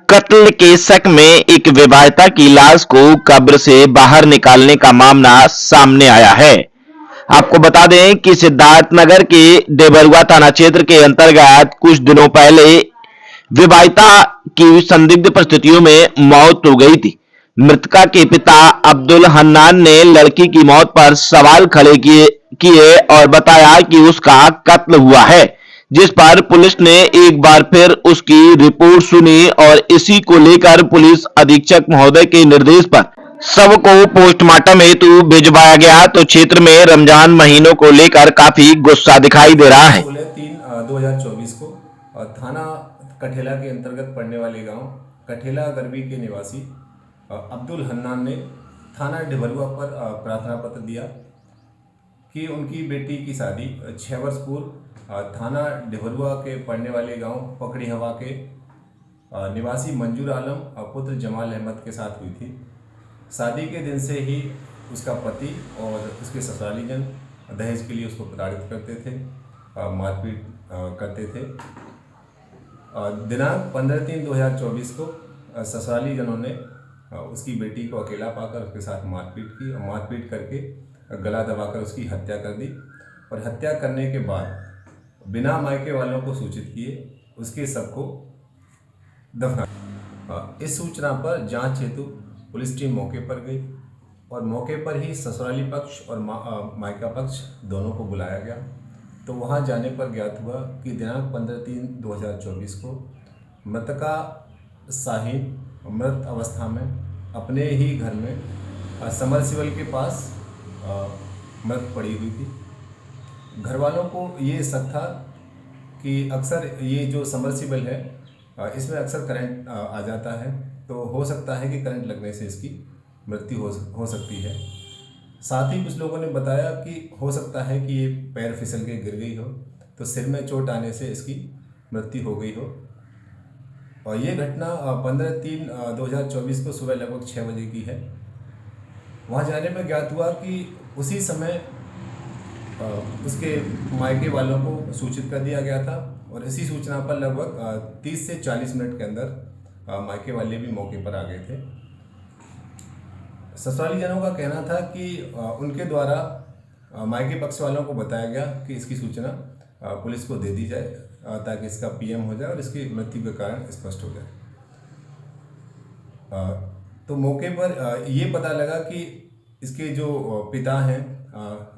कत्ल के शक में एक विवाहिता की लाश को कब्र से बाहर निकालने का मामला सामने आया है। आपको बता दें कि सिद्धार्थनगर के देबरुआ थाना क्षेत्र के अंतर्गत कुछ दिनों पहले विवाहिता की संदिग्ध परिस्थितियों में मौत हो गई थी। मृतका के पिता अब्दुल हन्नान ने लड़की की मौत पर सवाल खड़े किए और बताया कि उसका कत्ल हुआ है, जिस पर पुलिस ने एक बार फिर उसकी रिपोर्ट सुनी और इसी को लेकर पुलिस अधीक्षक महोदय के निर्देश पर शव को पोस्टमार्टम हेतु भिजवाया गया। तो क्षेत्र में रमजान महीनों को लेकर काफी गुस्सा दिखाई दे रहा है। 16/3/2024 को थाना कठेला के अंतर्गत पड़ने वाले गांव कठेला गरबी के निवासी अब्दुल हन्नान ने थाना डिबरुआ पर प्रार्थना पत्र दिया कि उनकी बेटी की शादी 6 वर्ष पूर्व थाना डिबरुआ के पड़ने वाले गांव पकड़ी हवा के निवासी मंजूर आलम पुत्र जमाल अहमद के साथ हुई थी। शादी के दिन से ही उसका पति और उसके ससुरालीजन दहेज के लिए उसको प्रताड़ित करते थे, मारपीट करते थे। दिनांक 15/3/2024 को ससुरालीजनों ने उसकी बेटी को अकेला पाकर उसके साथ मारपीट की और मारपीट करके गला दबाकर उसकी हत्या कर दी और हत्या करने के बाद बिना मायके वालों को सूचित किए उसके शव को दफना। इस सूचना पर जांच हेतु पुलिस टीम मौके पर गई और मौके पर ही ससुराली पक्ष और मायका पक्ष दोनों को बुलाया गया। तो वहां जाने पर ज्ञात हुआ कि दिनांक 15/3/2024 को मृतका शाहीन मृत अवस्था में अपने ही घर में समरसिबल के पास मृत पड़ी हुई थी। घर वालों को ये शक था कि अक्सर ये जो समरसिबल है इसमें अक्सर करंट आ जाता है, तो हो सकता है कि करंट लगने से इसकी मृत्यु हो सकती है। साथ ही कुछ लोगों ने बताया कि हो सकता है कि ये पैर फिसल के गिर गई हो, तो सिर में चोट आने से इसकी मृत्यु हो गई हो। और ये घटना 15/3/2024 को सुबह लगभग 6 बजे की है। वहाँ जाने पर ज्ञात हुआ कि उसी समय उसके मायके वालों को सूचित कर दिया गया था और इसी सूचना पर लगभग 30 से 40 मिनट के अंदर मायके वाले भी मौके पर आ गए थे। ससुरालीजनों का कहना था कि उनके द्वारा मायके पक्ष वालों को बताया गया कि इसकी सूचना पुलिस को दे दी जाए ताकि इसका पीएम हो जाए और इसकी मृत्यु का कारण स्पष्ट हो जाए। तो मौके पर ये पता लगा कि इसके जो पिता हैं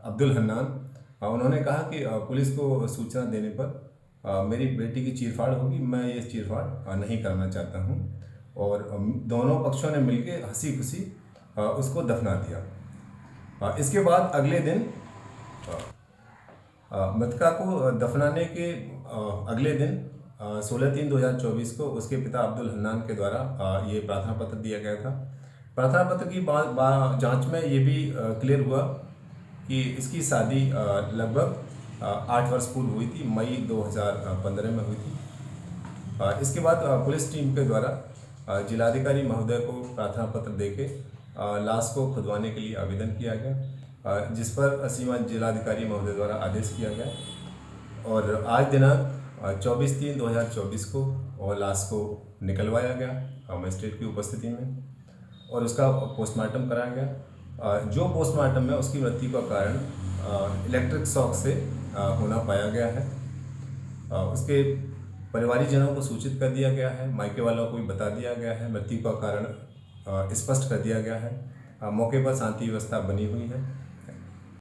अब्दुल हन्नान, उन्होंने कहा कि पुलिस को सूचना देने पर मेरी बेटी की चीरफाड़ होगी, मैं ये चीरफाड़ नहीं करना चाहता हूँ। और दोनों पक्षों ने मिलकर हंसी खुशी उसको दफना दिया। इसके बाद अगले दिन मृतका को दफनाने के अगले दिन 16/3/2024 को उसके पिता अब्दुल हन्नान के द्वारा ये प्रार्थना पत्र दिया गया था। प्रार्थना पत्र की जांच में ये भी क्लियर हुआ कि इसकी शादी लगभग 8 वर्ष पूर्व हुई थी, मई 2015 में हुई थी। इसके बाद पुलिस टीम के द्वारा जिलाधिकारी महोदय को प्रार्थना पत्र देके लाश को खुदवाने के लिए आवेदन किया गया, जिस पर श्रीमान जिलाधिकारी महोदय द्वारा आदेश किया गया और आज दिनांक 24/3/2024 को और लाश को निकलवाया गया मजिस्ट्रेट की उपस्थिति में और उसका पोस्टमार्टम कराया गया। जो पोस्टमार्टम में उसकी मृत्यु का कारण इलेक्ट्रिक शॉक से होना पाया गया है। उसके परिवारीजनों को सूचित कर दिया गया है, मायके वालों को भी बता दिया गया है, मृत्यु का कारण स्पष्ट कर दिया गया है। मौके पर शांति व्यवस्था बनी हुई है।